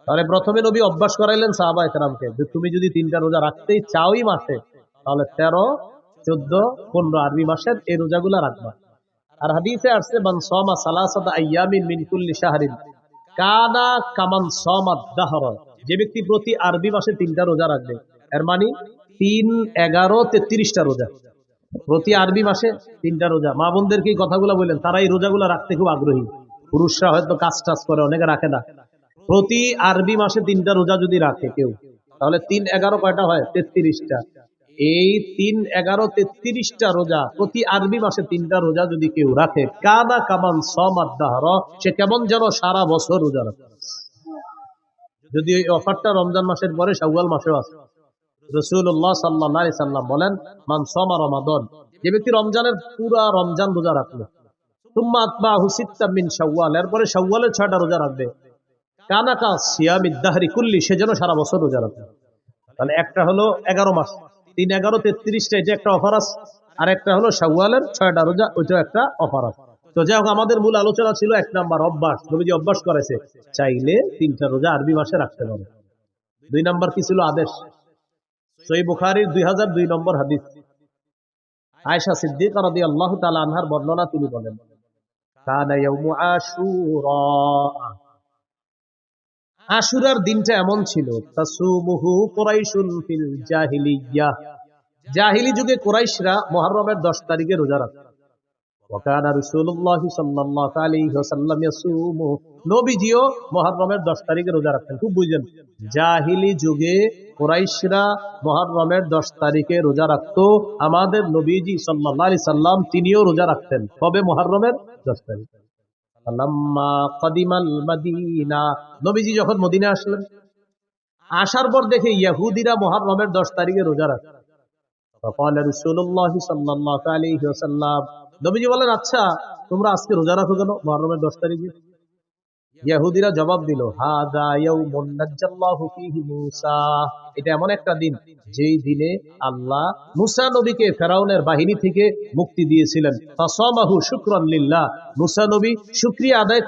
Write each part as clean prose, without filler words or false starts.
তাহলে প্রথমে নবী অভ্যাস করাইলেন সাহাবায়ে কেরামকে যে তুমি যদি 3টা রোজা রাখতেই চাওই মাসে, তাহলে 13, 14, 15 আরবি মাসের এই রোজাগুলা রাখবা। আর হাদিসে আসছে মান সামা সালাসাতা আইয়ামিন মিন কুল্লি শাহরিন কানা কামান সামা দাহর, যে ব্যক্তি প্রতি আরবি মাসে 3টা রোজা রাখবে, এর মানে 3, 11, 33টা রোজা প্রতি আরবি মাসে 3টা রোজা। মা বোনদেরকে এই কথাগুলো বললেন, তারা এই রোজাগুলো রাখতে খুব আগ্রহী। পুরুষরা হয়তো কাজ টাজ করে, অনেকে রাখে না। প্রতি আরবি মাসে 3টা রোজা যদি রাখে কেউ, তাহলে 3, 11 কয়টা হয়? 33টা। এই 3, 11, 33টা রোজা প্রতি আরবি মাসে 3টা রোজা যদি কেউ রাখে, কানা কামান সামাদ দাহর, সে কেমন যেন সারা বছর রোজা রাখে। যদি এই অফারটা রমজান মাসের পরে শাওয়াল মাসেও আছে। রাসূলুল্লাহ সাল্লাল্লাহু আলাইহি সাল্লাম বলেন, মান সামা রমাদান, যে ব্যক্তি রমজানের পুরা রমজান রোজা রাখলো, সুম্মা আতবাহু সিত্তাম মিন শাওয়াল, এরপরে শাওয়ালের 6টা রোজা রাখবে, কানা কা সিয়ামিদ দাহরি কুল্লি, সে যেন সারা বছর রোজা রাখে। তাহলে একটা হলো 11 মাস, 3, 11, 33টা, এটা একটা অফার আছে। আর একটা হলো শাওয়ালের 6টা রোজা, ওইটা একটা অফার আছে। তো যাই হোক, আমাদের মূল আলোচনা ছিল 1 নাম্বার অভ্যাস, নবীজি অভ্যাস করেছে চাইলে 3টা রোজা আরবি মাসে রাখতে পারে। 2 নাম্বার কি ছিল? আদেশ। সহিহ বুখারীর 2002 নম্বর হাদিস, আয়েশা সিদ্দিকা রাদিয়াল্লাহু তাআলা আনহার বর্ণনা, তিনি বলেন, কানা ইয়াউমু আশুরা, আশুরার দিনটা এমন ছিল, তাসুমুহু কুরাইশুন ফিল জাহিলিয়্যাহ, জাহিলি যুগে কুরাইশরা মুহররমের 10 তারিখে রোজা রাখত। ওয়া কানা রাসূলুল্লাহ সাল্লাল্লাহু আলাইহি ওয়াসাল্লাম ইয়াসুমু, নবীজিও মুহররমের 10 তারিখে রোজা রাখতেন। খুব বুঝেন, জাহিলি যুগে কুরাইশরা মুহররমের 10 তারিখে রোজা রাখতো। আমাদের নবীজি সাল্লাল্লাহু আলাইহি সাল্লাম তিনিও রোজা রাখতেন। কবে? মুহররমের 10 তারিখ। ফালাম্মা কাদিমাল মাদিনা, নবীজি যখন মদিনা আসলেন, আসার পর দেখে ইহুদিরা মুহররমের 10 তারিখে রোজা রাখে। ফাকালা রাসূলুল্লাহ সাল্লাল্লাহু আলাইহি ওয়াসাল্লাম, নবীজি বলেন, আচ্ছা তোমরা আজকে রোজা রাখো কেন মুহররমের 10 তারিখে? ইহুদিরা জবাব দিল, হাযা ইয়াউমুন নাজ্জাল্লাহু ফীহি মূসা, এটা এমন একটা দিন যেই দিনে আল্লাহ মূসা নবীকে ফেরাউনের বাহিনী থেকে মুক্তি দিয়েছিলেন। ফাসামাহু শুকরান লিল্লাহ, মূসা নবী শুকরিয়া আদায়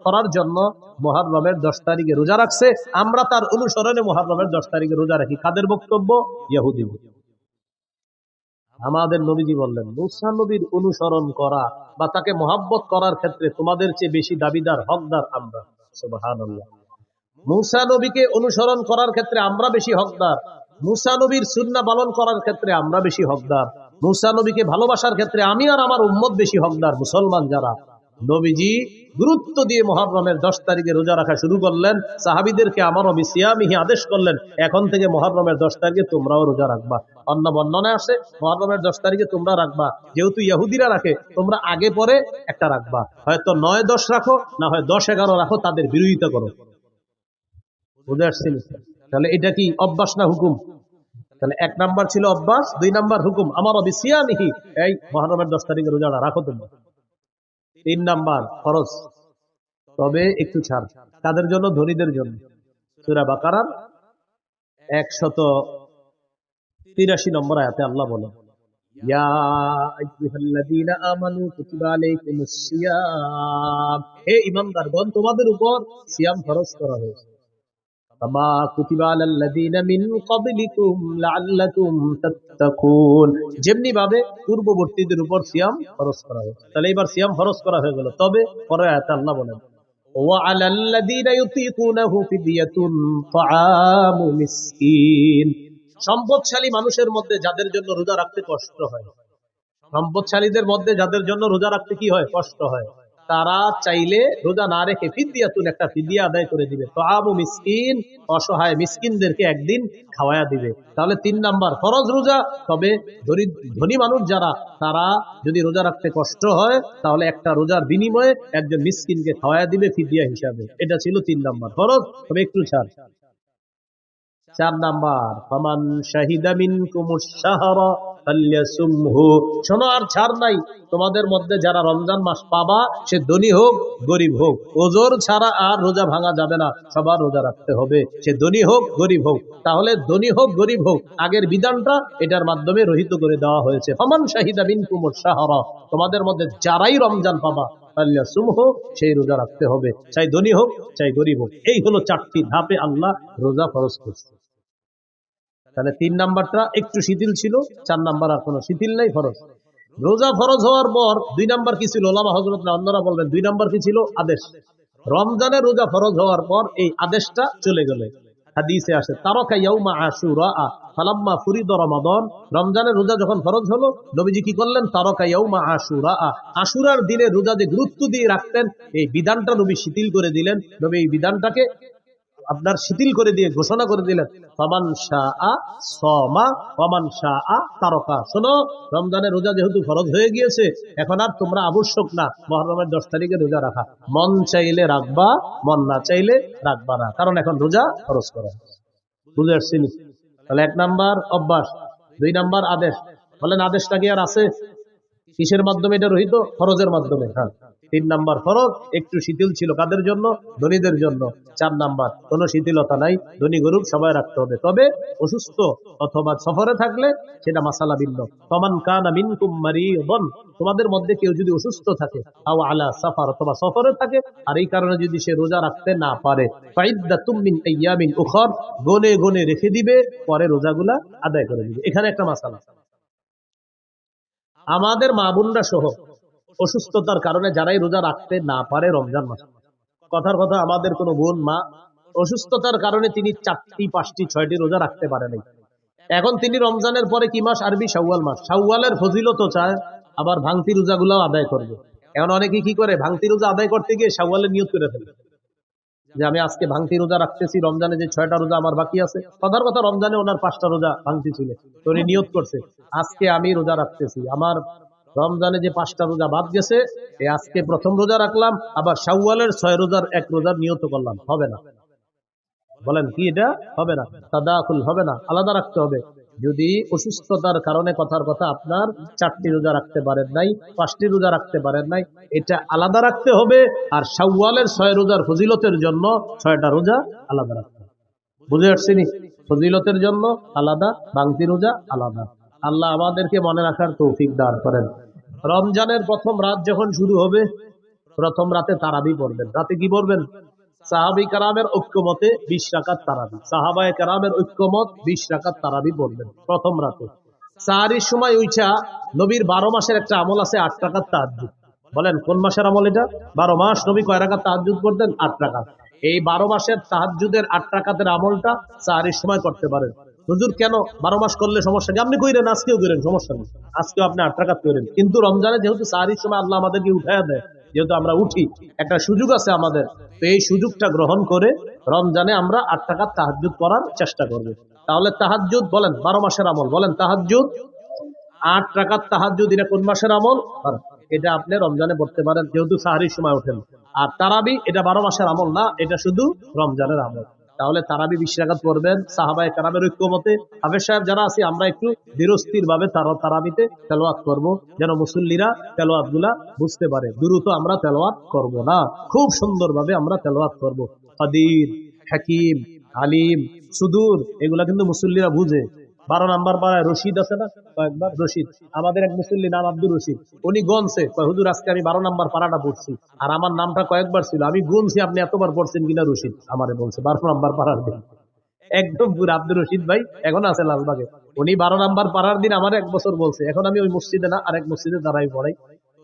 করার জন্য মুহররমের 10 তারিখে রোজা রাখছে। আমরা তার অনুসরণে মুহররমের 10 তারিখে রোজা রাখি। কাদের বক্তব্য? ইহুদি। আমাদের নবীজি বললেন, মূসা নবীর অনুসরণ করা বা তাকে মহব্বত করার ক্ষেত্রে তোমাদের চেয়ে বেশি দাবিদার, হকদার আমরা। সুবহানাল্লাহ। মূসা নবীকে অনুসরণ করার ক্ষেত্রে আমরা বেশি হকদার, মূসা নবীর সুন্নাহ পালন করার ক্ষেত্রে আমরা বেশি হকদার, মূসা নবীকে ভালোবাসার ক্ষেত্রে আমি আর আমার উম্মত বেশি হকদার, মুসলমান যারা। নবীজি গুরুত্ব দিয়ে মুহররমের 10 তারিখে রোজা রাখা শুরু করলেন। সাহাবীদেরকে আমারও বিসিয়ামিহি আদেশ করলেন, এখন থেকে মুহররমের 10 তারিখে তোমরাও রোজা রাখবা। অন্য বর্ণনায় আসে মুহররমের 10 তারিখে তোমরা রাখবা, যেহেতু ইহুদিরা রাখে তোমরা আগে পরে একটা রাখবা, হয়তো 9, 10 রাখো, না হয় 10, 11 রাখো, তাদের বিরোধিতা করো। বুঝে আসছেন? তাহলে এটা কি অভ্যাস না হুকুম? তাহলে 1 নাম্বার ছিল অভ্যাস, 2 নাম্বার হুকুম, আমারও বিসিয়ামিহি, এই মুহররমের 10 তারিখে রোজাটা রাখো তোমরা। 3 নাম্বার ফরজ, তবে একটু ছাড়। কাদের জন্য? ধনীদের জন্য। সূরা বাকারার 183 নম্বর আয়াতে আল্লাহ বলেন, ইয়া আইয়ুহাল্লাযীনা আমানু কুতিবা আলাইকুমুস সিয়াম, হে ঈমানদারগণ, তোমাদের উপর সিয়াম ফরজ করা হয়েছে। কামা কুতিবা আলাল্লাযীনা মিন ক্বাবলিকুম লাআল্লাকুম তাত্তাকুন, যেমনি ভাবে পূর্ববর্তীদের উপর সিয়াম ফরজ করা হয়েছে। তাহলে এবার সিয়াম ফরজ করা হয়ে গেল। তবে পরের আয়াতে আল্লাহ বলেন, ওয়া আলাল্লাযীনা ইউতীকুনাহু ফিদিয়াতুন তাআমু মিসকিন, সম্পদশালী মানুষের মধ্যে যাদের জন্য রোজা রাখতে কষ্ট হয়, সম্পদশালীদের মধ্যে যাদের জন্য রোজা রাখতে কি হয়? কষ্ট হয়, তারা চাইলে রোজা না রেখে ফিদিয়াতুন, একটা ফিদিয়া আদায় করে দিবে। তাআমু মিসকিন, অসহায় মিসকিনদেরকে একদিন খাওয়ায়া দিবে। তাহলে 3 নাম্বার ফরজ রোজা, তবে ধনী মানুষ যারা, তারা যদি রোজা রাখতে কষ্ট হয়, তাহলে একটা রোজার বিনিময়ে একজন মিসকিনকে খাওয়ায়া দিবে ফিদিয়া হিসাবে। এটা ছিল 3 নাম্বার ফরজ, তবে একটু ছাড়। 4 নাম্বার, ফামান শাহিদা মিনকুমুশ শাহরা ফাল্যাসুমহু। শোনো, আর ছাড় নাই, তোমাদের মধ্যে যারা রমজান মাস পাবা, সে ধনী হোক গরিব হোক, ওজোর ছাড়া আর রোজা ভাঙা যাবে না, সবার রোজা রাখতে হবে, সে ধনী হোক গরিব হোক। তাহলে ধনী হোক গরিব হোক, আগের বিধানটা এটার মাধ্যমে রহিত করে দেওয়া হয়েছে। ফামান শাহিদা মিনকুমুশ শাহরা, তোমাদের মধ্যে যারাই রমজান পাবা ফাল্যাসুমহু, সেই রোজা রাখতে হবে, চাই ধনী হোক চাই গরিব হোক। এই হলো 4টি ধাপে আল্লাহ রোজা ফরজ করছে। তাহলে 3 নাম্বারটা একটু শিথিল ছিল, 4 নাম্বার আর কোনো শিথিল নাই, ফরজ। রোজা ফরজ হওয়ার পর 2 নাম্বার কি ছিল? ওলামা হযরত অন্যরা বলবেন 2 নাম্বার কি ছিল? আদেশ। রমজানে রোজা ফরজ হওয়ার পর এই আদেশটা চলে গেল। হাদিসে আসে তারাকা ইয়াউমা আশুরা ফালাম্মা ফুরিদা রমাদান, রমজানের রোজা যখন ফরজ হলো, নবীজি কি করলেন? তারাকা ইয়াউমা আশুরা, আশুরার দিনে রোজা যে গুরুত্ব দিয়ে রাখতেন, এই বিধানটা নবী শিথিল করে দিলেন। নবী এই বিধানটাকে আপনার শিথিল করে দিয়ে ঘোষণা করে দিলেন, ফামান শাআ সামা ওয়ামান শাআ তারাকা। শোনো, রমজানের রোজা যেহেতু ফরজ হয়ে গিয়েছে, এখন আর তোমরা আবশ্যক না মুহররমের 10 তারিখে রোজা রাখা। মন চাইলে রাখবা, মন না চাইলে রাখবা না, কারণ এখন রোজা ফরজ করা। বুঝে আসছি? তাহলে 1 নাম্বার অভ্যাস, 2 নাম্বার আদেশ। বলেন আদেশটা কি আর আছে? কিসের মাধ্যমে এটা রহিত? ফরজের মাধ্যমে। হ্যাঁ। 3 নাম্বার ফরজ, একটু শিথিল ছিল কাদের জন্য? ধনীদের জন্য। 4 নাম্বার কোনো শিথিলতা নাই, ধনী গরিব সবাই রাখতে হবে, তবে অসুস্থ অথবা সফরে থাকলে সেটা মাসালা ভিন্ন। ফামান কানা মিনকুম মারিদান, তোমাদের মধ্যে কেউ যদি অসুস্থ থাকে, আও আলা সাফার, অথবা সফরে থাকে, আর এই কারণে যদি সে রোজা রাখতে না পারে, ফাইদ্দাতুম মিন আইয়ামিন উখর, গনে গনে রেখে দিবে, পরে রোজাগুলা আদায় করে দিবে। এখানে একটা মাসালা, আমাদের মা বোনরা সহ অসুস্থতার কারণে যারাই রোজা রাখতে না পারে রমজান মাসে, কথার কথা আমাদের কোনো বোন মা অসুস্থতার কারণে তিনি 4টি 5টি 6টি রোজা রাখতে পারে নাই, এখন তিনি রমজানের পরে কি মাস? আরবি শাওয়াল মাস। শাওয়ালের ফজিলতও চায়, আবার ভাঙতি রোজাগুলাও আদায় করবে। এখন অনেকে কি করে? ভাঙতি রোজা আদায় করতে গিয়ে শাওয়ালের নিয়ত করে ফেলে যে আমি আজকে ভাঙতি রোজা রাখতেছি, রমজানে যে 6টা রোজা আমার বাকি আছে, কথার কথা রমজানে ওনার 5টা রোজা ভাঙতি ছিল, তো উনি নিয়ত করছে আজকে আমি রোজা রাখতেছি, আমার রমজানে যে 5টা রোজা বাদ গেছে, আজকে প্রথম রোজা রাখলাম, আবার শাওয়ালের 6 রোজার 1 রোজার নিয়ত করলাম। হবে না। বলেন কি? এটা হবে না, তাদাখুল হবে না, আলাদা রাখতে হবে। যদি অসুস্থতার কারণে, কথার কথা আপনার 4টি রোজা রাখতে পারেন নাই, 5টি রোজা রাখতে পারেন নাই, এটা আলাদা রাখতে হবে। আর শাওয়ালের 6 রোজার ফজিলতের জন্য 6টা রোজা আলাদা রাখতে হবে। বুঝে আসছেনি? ফজিলতের জন্য আলাদা, ভাঙতি রোজা আলাদা। আল্লাহ আমাদেরকে মনে রাখার তৌফিক দান করেন। রমজানের প্রথম রাত যখন শুরু হবে, প্রথম রাতে তারাবি পড়বেন। রাতে কি পড়বেন? সাহাবী কারামের ঐক্যমতে 20 রাকাত তারাবি, সাহাবায়ে কেরামের ঐক্যমত 20 রাকাত তারাবি পড়বেন প্রথম রাতে। সাহারির সময় উঠা নবীর 12 মাসের একটা আমল আছে, 8 রাকাত তাহাজ্জুদ। বলেন কোন মাসের আমল এটা? 12 মাস নবী কয় রাকাত তাহাজ্জুদ করতেন? 8 রাকাত। এই 12 মাসের তাহাজ্জুদের 8 রাকাতের আমলটা সাহারির সময় করতে পারেন। হুজুর কেন 12 মাস করলে সমস্যা কি? আপনি কইরেন, আজকেও কইরেন, সমস্যা নেই, আজকেও আপনি 8 রাকাত কইরেন। কিন্তু রমজানে যেহেতু সাহারির সময় আল্লাহ আমাদেরকে উঠায়া দেয়, যেহেতু আমরা উঠি, একটা সুযোগ আছে আমাদের, তো এই সুযোগটা গ্রহণ করে রমজানে আমরা 8 রাকাত তাহাজ্জুদ করার চেষ্টা করব। তাহলে তাহাজ্জুদ বলেন 12 মাসের আমল, বলেন তাহাজ্জুদ 8 রাকাত তাহাজ্জুদ, এটা কোন মাসের আমল? এটা আপনি রমজানে পড়তে পারেন, যেহেতু সাহারির সময় ওঠেন। আর তারাবি এটা 12 মাসের আমল না, এটা শুধু রমজানের আমল। তাহলে তারাবি 20 রাকাত পড়বেন সাহাবায়ে কেরামের ঐক্যমতে। হাফেজ সাহেব যারা আছি আমরা একটু ধীরস্থির ভাবে তারাবিতে তেলাওয়াত করব, যেন মুসল্লিরা তেলাওয়াত গুলা বুঝতে পারে। দ্রুত আমরা তেলাওয়াত করব না, খুব সুন্দরভাবে আমরা তেলাওয়াত করব। কাদির, হাকিম, আলিম, সুদূর, এগুলা কিন্তু মুসল্লিরা বুঝে। 12 নাম্বার পাড়ায় রশিদ আছে না, কয়েকবার রশিদ, আমাদের এক মুসল্লি নাম আব্দুর রশিদ, উনি গনছে, হুজুর আজকে আমি 12 নাম্বার পাড়াটা পড়ছি, আর আমার নামটা কয়েকবার ছিল, আমি গুনছি আপনি এতবার পড়ছেন কিনা। রশিদ আমারে বলছে 12 নাম্বার পাড়ার দিন, একদম পুরো আব্দুর রশিদ ভাই এখন আছে লালবাগে, উনি 12 নাম্বার পাড়ার দিন আমার 1 বছর বলছে। এখন আমি ওই মসজিদে না, আরেক মসজিদে দাঁড়াই পড়াই,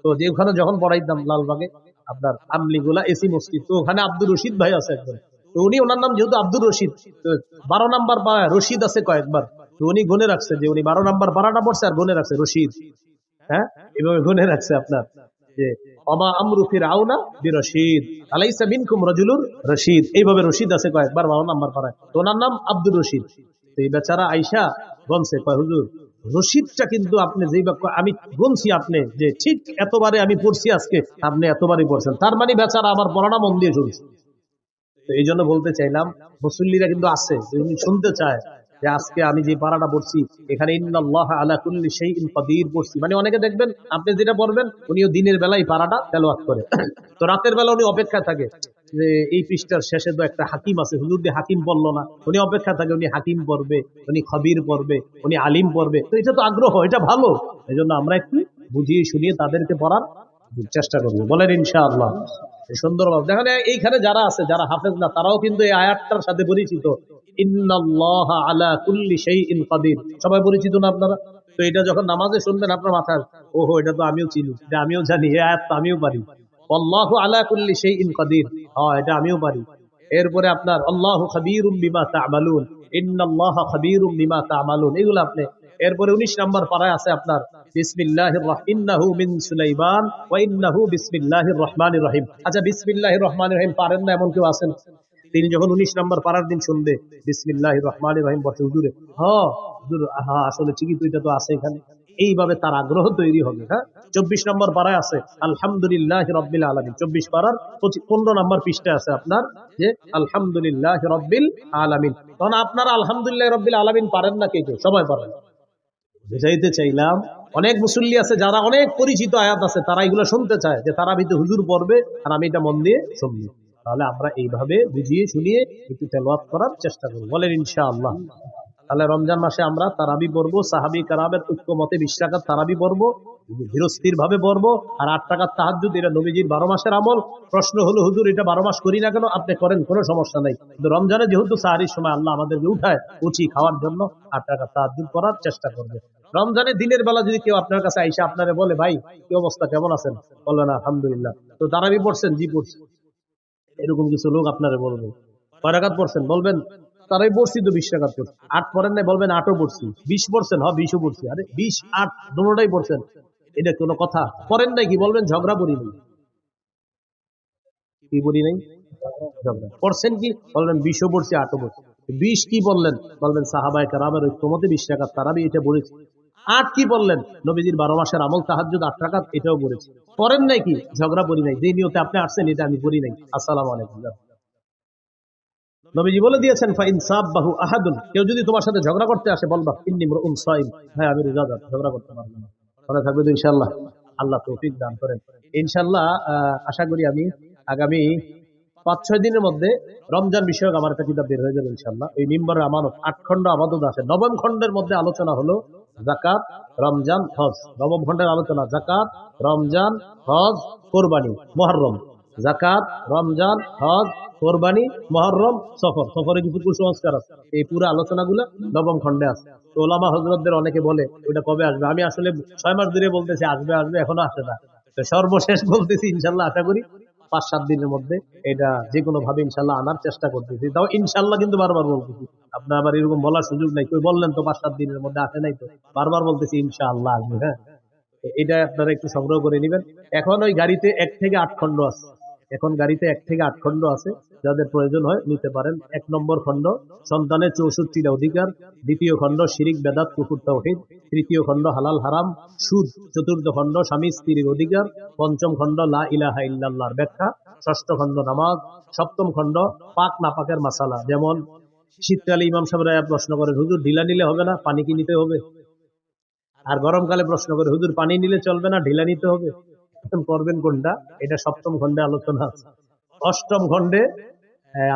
তো যে ওখানে যখন পড়াইতাম লালবাগে আপনার আমলিগুলা এসি মসজিদ, তো ওখানে আব্দুর রশিদ ভাই আছে একজন, তো উনি ওনার নাম যেহেতু আব্দুর রশিদ, তো 12 নাম্বার পাড়ায় রশিদ আছে কয়েকবার, তো উনি গুনে রাখছে যে উনি 12 নাম্বার পাড়াটা পড়ছে, আর গুনে রাখছে রশিদ। হ্যাঁ, এভাবে গুনে রাখছে আপনার যে ওমা আমরু ফিরআউনা বিরশিদ আলাইসা মিনকুম রাজুলুর রশিদ, এইভাবে রশিদ আছে কয়েকবার 12 নাম্বার পাড়ায়, তো ওনার নাম আব্দুর রশিদ। তো এই বেচারা আইসা বলছে, কয় হুজুর রশিদটা কিন্তু আপনি যেই বাক্য আমি গুনছি, আপনি যে ঠিক এতবারে আমি পড়ছি আজকে, আপনি এতবারই পড়ছেন, তার মানে বেচারা আমার পড়াটা মন দিয়ে শুনছে। তো এই জন্য বলতে চাইলাম মুসল্লিরা কিন্তু আছে, শুনতে চায়, যে আজকে আমি যে পারাটা পড়ছি এখানে ইন্নাল্লাহা আলা কুল্লি শাইইন কাদির পড়ছি, মানে অনেকে দেখবেন আপনি যেটা পড়বেন উনিও দিনের বেলায় পারাটা তেলাওয়াত করে, তো রাতের বেলা উনি অপেক্ষায় থাকে যে এই পৃষ্ঠার শেষে তো একটা হাকিম আছে, হুজুর দিয়ে হাকিম পড়লো না, উনি অপেক্ষা থাকে উনি হাকিম পড়বে, উনি খবির পড়বে, উনি আলিম পড়বে। তো এটা তো আগ্রহ, এটা ভালো। এই জন্য আমরা একটু বুঝিয়ে শুনিয়ে তাদেরকে পড়ার চেষ্টা করবো, বলেন ইনশাআল্লাহ। সুন্দরভাবে দেখেন এইখানে যারা আছে, যারা হাফেজ না, তারাও কিন্তু এই আয়াতটার সাথে পরিচিত, ইন্নাল্লাহা আলা কুল্লি শাইইন কাদির, সবাই পরিচিত না আপনারা? তো এটা যখন নামাজে শুনবেন আপনার মাথায়, ওহো এটা তো আমিও চিনি, এটা আমিও জানি, এই আয়াত তো আমিও পারি, আল্লাহু আলা কুল্লি শাইইন কাদির, হ্যাঁ এটা আমিও পারি। এরপরে আপনার আল্লাহু খাবীরুম বিমা তা'মালুন, ইন্নাল্লাহা খাবীরুম বিমা তা'মালুন, এগুলো আপনি। এরপরে 19 নম্বর পারায় আছে আপনার বিসমিল্লাহির ইন্নাহু মিন সুলাইমান ওয়া ইন্নাহু বিসমিল্লাহির রহমানির রহিম। আচ্ছা বিসমিল্লাহির রহমানির রহিম পারেন না এমন কেউ আছেন? তিনি যখন 19 নম্বর পারার দিন শুনবে বিসমিল্লাহির রহমানির রহিম বলছে, হুজুরে হ্যাঁ হুজুর, হ্যাঁ আসলে ঠিকই তো, এটা তো আছে এখানে, এইভাবে তার আগ্রহ তৈরি হবে। হ্যাঁ 24 নম্বর পারায় আছে আলহামদুলিল্লাহি রাব্বিল আলামিন, 24 পারার 15 নম্বর পৃষ্ঠায় আছে আপনার যে আলহামদুলিল্লাহি রাব্বিল আলামিন। তখন আপনারা আলহামদুলিল্লাহি রাব্বিল আলামিন পারেন না কে কে? সবাই পারেন। বুঝাইতে চাইলাম অনেক মুসল্লি আছে যারা অনেক পরিচিত আয়াত আছে, তারা এগুলো শুনতে চায় যে তারা ভিতরে হুজুর পড়বে আর আমি এটা মন দিয়ে শুনবো। তাহলে আমরা এইভাবে বুঝিয়ে শুনিয়ে একটু তেলাওয়াত করার চেষ্টা করব, বলেন ইনশাআল্লাহ। তাহলে রমজান মাসে আমরা তারাবি পড়বো, সাহাবী কারামের ঐক্যমতে 20 রাকাত তারাবি পড়বো, ধীরস্থির ভাবে পড়বো, আর 8 রাকাত তাহাজ্জুদ, এটা নবীজির 12 মাসের আমল। প্রশ্ন হলো হুজুর এটা 12 মাস করি না কেন? আপনি করেন, কোনো সমস্যা নাই, কিন্তু রমজানে যেহেতু সাহারির সময় আল্লাহ আমাদেরকে উঠায় উচি খাওয়ার জন্য 8 রাকাত তাহাজ্জুদ করার চেষ্টা করবে। রমজানের দিনের বেলা যদি কেউ আপনার কাছে আইসা আপনারে বলে, ভাই কি অবস্থা, কেমন আছেন, বলবেন আলহামদুলিল্লাহ, তো তারাবি পড়ছেন? জি পড়ছি। এরকম কিছু লোক আপনারে বলবে। কয় রাকাত পড়ছেন? বলবেন তারাই পড়ছি তো 20 রাকাত পড়ছি। 8 পড়েন নাই? বলবেন 8ও পড়ছি। 20 পড়ছেন? হ্যাঁ 20ও পড়ছি। আরে 20 8 দুটোটাই পড়ছেন, এটা কোনো কথা? পড়েন নাই কি? বলবেন ঝগড়া করি নাই। কি বলি নাই? ঝগড়া পড়ছেন কি? বলবেন 20ও পড়ছি 8ও পড়ছি। 20 কি বললেন? বলবেন সাহাবায়ে কেরামের ঐক্যমতে 20 রাকাত তারাবি, এটা পড়েছি। 8 কি বললেন? নবীজির 12 মাসের আমল তাহাজ্জুদ 8 রাকাত, এটাও পড়েছি। পড়েন নাই কি? ঝগড়া করি নাই। যে নিয়তে আপনি আসছেন এটা আমি করি নাই। আসসালামু আলাইকুম। নবীজি বলে দিয়েছেন ফাইন সাববাহু আহাদুন, কেউ যদি তোমার সাথে ঝগড়া করতে আসে বলবা ইন্নী ইমরুউন সাইম, ভাই আমি রোজাদার, ঝগড়া করতে পারবো না। মনে থাকবে তো ইনশাআল্লাহ। আল্লাহ তৌফিক দান করেন। ইনশাআল্লাহ আশা করি আমি আগামী 5-6 দিনের মধ্যে রমজান বিষয়ক আমার একটা কিতাব বের হয়ে যাবে ইনশাআল্লাহ। এই মিম্বরের আমানত 8 খণ্ড আমানত আছে। 9ম খণ্ডের মধ্যে আলোচনা হলো যাকাত, রমজান, হজ। 9ম খণ্ডের আলোচনা যাকাত, রমজান, হজ, কোরবানি, মুহররম। যাকাত, রমজান, হজ, কোরবানি, মুহররম, সফর। সফরে কিছু কুসংস্কার আছে। এই পুরো আলোচনাগুলো 9ম খণ্ডে আছে। তো ওলামা হযরতদের অনেকে বলে ওটা কবে আসবে? আমি আসলে 6 মাস ধরে বলতেছি আসবে আসবে, এখনো আসে না। তো সর্বশেষ বলতেছি ইনশাআল্লাহ আশা করি 5-7 দিনের মধ্যে এটা যে কোনো ভাবে ইনশাআল্লাহ আনার চেষ্টা করতেছি। তাও ইনশাআল্লাহ কিন্তু বারবার বলতেছি, আপনার আবার এরকম বলার সুযোগ নাই। কই বললেন তো 5-7 দিনের মধ্যে, আসে নাই তো। বারবার বলতেছি ইনশাআল্লাহ আসবে। হ্যাঁ এটা আপনারা একটু সংগ্রহ করে নেবেন। এখন ওই গাড়িতে 1 থেকে 8 খণ্ড আছে। এখন গাড়িতে 1 থেকে 8 খণ্ড আছে, যাদের প্রয়োজন হয় নিতে পারেন। 1 নম্বর খণ্ড সন্তানের 64টা অধিকার, 2য় খণ্ড শিরিক বেদাত কুফর তাওহীদ, 3য় খণ্ড হালাল হারাম সুদ, 4র্থ খণ্ড স্বামী স্ত্রীর অধিকার, 5ম খণ্ড লা ইলাহা ইল্লাল্লাহর ব্যাখ্যা, 6ষ্ঠ খণ্ড নামাজ, 7ম খণ্ড পাক নাপাকের মাসালা। যেমন শীতকালে ইমাম সাহেবরা প্রশ্ন করেন, হুজুর ঢিলা নিলে হবে না, পানি কি নিতে হবে? আর গরমকালে প্রশ্ন করে, হুজুর পানি নিলে চলবে না, ঢিলা নিতে হবে, করবেন কোনটা? এটা 7ম খণ্ডে আলোচনা আছে। 8ম খণ্ডে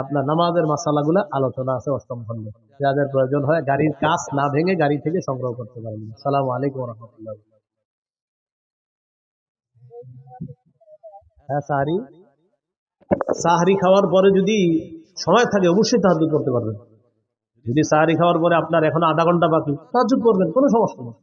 আপনার নামাজের মাসালাগুলো আলোচনা আছে 8ম খণ্ডে। যাদের প্রয়োজন হয় গাড়ির কাজ না ভেঙে গাড়ি থেকে সংগ্রহ করতে পারেন। আসসালামু আলাইকুম ওয়া রাহমাতুল্লাহ। হ্যাঁ সাহরি, সাহরি খাওয়ার পরে যদি সময় থাকে অবশ্যই তাহাজ্জুদ করতে পারবেন। যদি সাহরি খাওয়ার পরে আপনার এখন আধা ঘন্টা বাকি, তাহাজ্জুদ করবেন, কোনো সমস্যা নেই।